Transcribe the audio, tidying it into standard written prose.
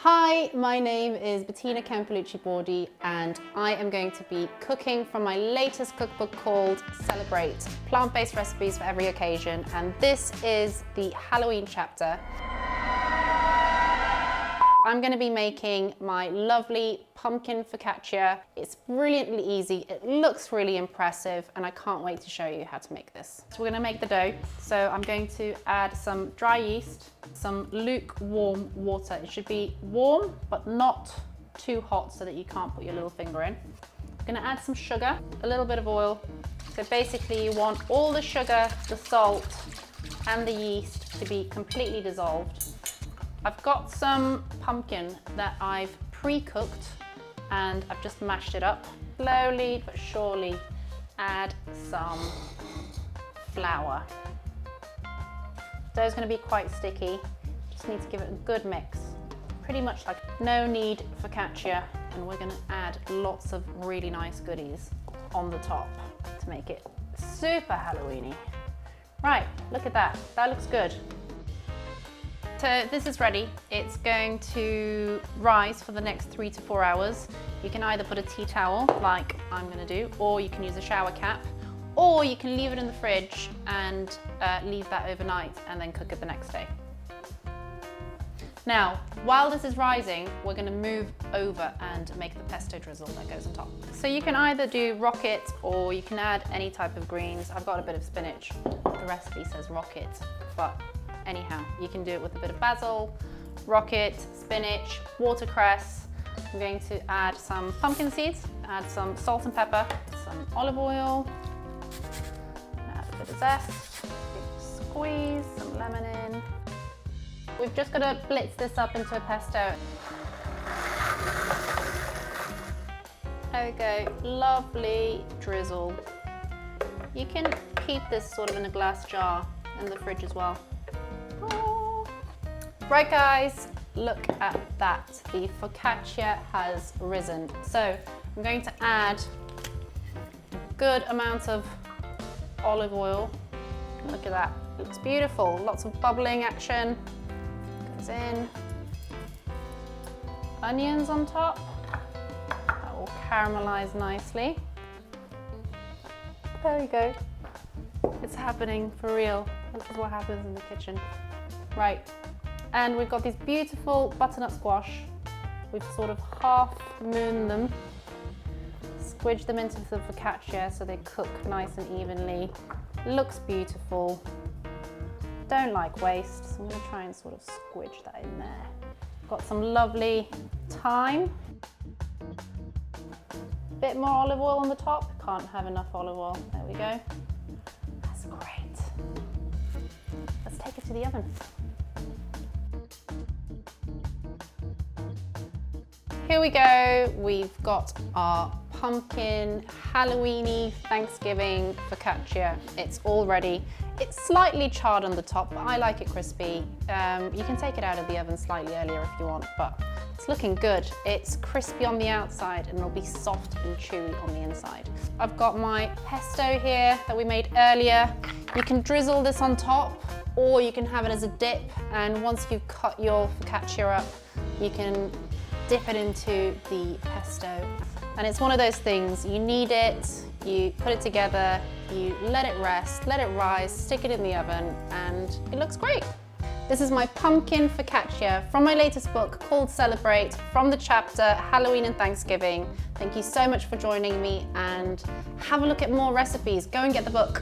Hi, my name is Bettina Bordi and I am going to be cooking from my latest cookbook called Celebrate, plant-based recipes for every occasion, and this is the Halloween chapter. I'm going to be making my lovely pumpkin focaccia. It's brilliantly easy, it looks really impressive, and I can't wait to show you how to make this. So we're going to make the dough. So I'm going to add some dry yeast, some lukewarm water. It should be warm, but not too hot so that you can't put your little finger in. I'm going to add some sugar, a little bit of oil. So basically you want all the sugar, the salt, and the yeast to be completely dissolved. I've got some pumpkin that I've pre-cooked and I've just mashed it up. Slowly but surely add some flour. Dough's going to be quite sticky, just need to give it a good mix. Pretty much like no knead focaccia, and we're going to add lots of really nice goodies on the top to make it super Halloweeny. Right, look at that, that looks good. So this is ready. It's going to rise for the next 3 to 4 hours. You can either put a tea towel like I'm going to do, or you can use a shower cap, or you can leave it in the fridge and leave that overnight and then cook it the next day. Now, while this is rising, we're going to move over and make the pesto drizzle that goes on top. So you can either do rocket or you can add any type of greens. I've got a bit of spinach. The recipe says rocket, but anyhow, you can do it with a bit of basil, rocket, spinach, watercress. I'm going to add some pumpkin seeds, add some salt and pepper, some olive oil, add a bit of zest, squeeze some lemon in. We've just got to blitz this up into a pesto. There we go, lovely drizzle. You can keep this sort of in a glass jar in the fridge as well. Right guys, look at that. The focaccia has risen. So I'm going to add a good amount of olive oil. Look at that, it looks beautiful. Lots of bubbling action. Goes in. Onions on top. That will caramelize nicely. There we go. It's happening for real. This is what happens in the kitchen. Right. And we've got these beautiful butternut squash. We've sort of half mooned them, squidged them into the focaccia so they cook nice and evenly. Looks beautiful. Don't like waste, so I'm going to try and sort of squidge that in there. Got some lovely thyme. Bit more olive oil on the top. Can't have enough olive oil. There we go. That's great. Let's take it to the oven. Here we go, we've got our pumpkin Halloweeny Thanksgiving focaccia. It's all ready. It's slightly charred on the top, but I like it crispy. You can take it out of the oven slightly earlier if you want, but it's looking good. It's crispy on the outside and it'll be soft and chewy on the inside. I've got my pesto here that we made earlier. You can drizzle this on top, or you can have it as a dip, and once you've cut your focaccia up, you can dip it into the pesto. And it's one of those things, you knead it, you put it together, you let it rest, let it rise, stick it in the oven, and it looks great. This is my pumpkin focaccia from my latest book called Celebrate, from the chapter Halloween and Thanksgiving. Thank you so much for joining me, and have a look at more recipes. Go and get the book.